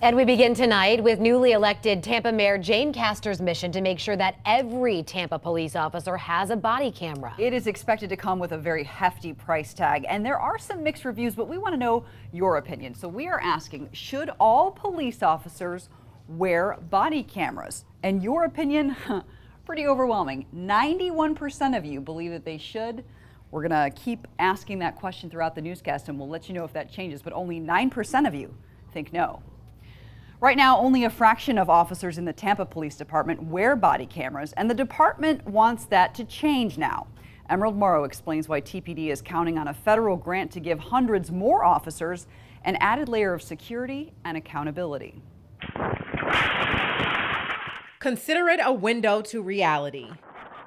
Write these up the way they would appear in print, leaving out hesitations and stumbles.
And we begin tonight with newly elected Tampa Mayor Jane Castor's mission to make sure that every Tampa police officer has a body camera. It is expected to come with a very hefty price tag, and there are some mixed reviews, but we want to know your opinion. So we are asking, should all police officers wear body cameras? And your opinion, pretty overwhelming. 91% of you believe that they should. We're going to keep asking that question throughout the newscast, and we'll let you know if that changes, but only 9% of you think no. Right now, only a fraction of officers in the Tampa Police Department wear body cameras, and the department wants that to change now. Emerald Morrow explains why TPD is counting on a federal grant to give hundreds more officers an added layer of security and accountability. Consider it a window to reality.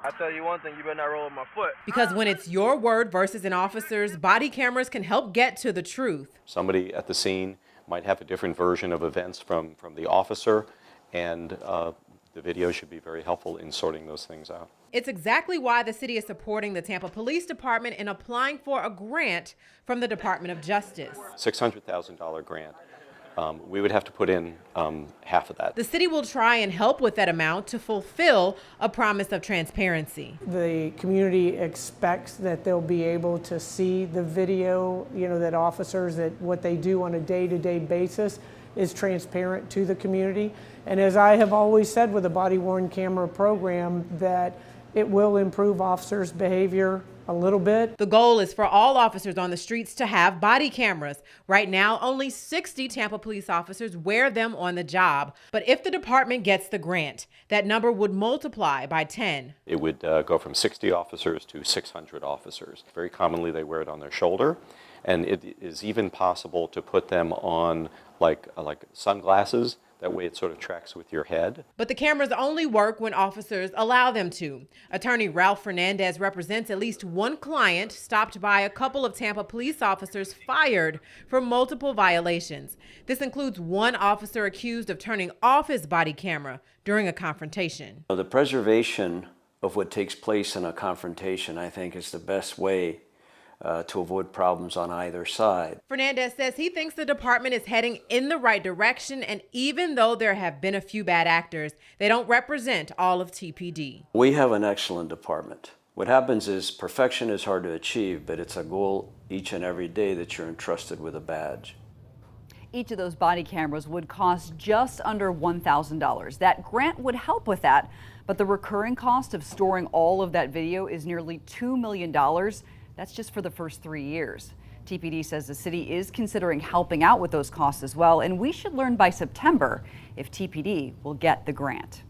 I tell you one thing, you better not roll with my foot. Because when it's your word versus an officer's, body cameras can help get to the truth. Somebody at the scene might have a different version of events from the officer, and the video should be very helpful in sorting those things out. It's exactly why the city is supporting the Tampa Police Department in applying for a grant from the Department of Justice. $600,000 grant. We would have to put in half of that. The city will try and help with that amount to fulfill a promise of transparency. The community expects that they'll be able to see the video, that officers, that what they do on a day-to-day basis is transparent to the community. And as I have always said with the body-worn camera program, that it will improve officers' behavior a little bit. The goal is for all officers on the streets to have body cameras. Right now, only 60 Tampa police officers wear them on the job. But if the department gets the grant, that number would multiply by 10. It would go from 60 officers to 600 officers. Very commonly, they wear it on their shoulder, and it is even possible to put them on like sunglasses. That way it sort of tracks with your head. But the cameras only work when officers allow them to. Attorney Ralph Fernandez represents at least one client stopped by a couple of Tampa police officers fired for multiple violations. This includes one officer accused of turning off his body camera during a confrontation. The preservation of what takes place in a confrontation, I think, is the best way to avoid problems on either side. Fernandez says he thinks the department is heading in the right direction, and even though there have been a few bad actors, they don't represent all of TPD. We have an excellent department. What happens is perfection is hard to achieve, but it's a goal each and every day that you're entrusted with a badge. Each of those body cameras would cost just under $1,000. That grant would help with that, but the recurring cost of storing all of that video is nearly $2 million. That's just for the first 3 years. TPD says the city is considering helping out with those costs as well, and we should learn by September if TPD will get the grant.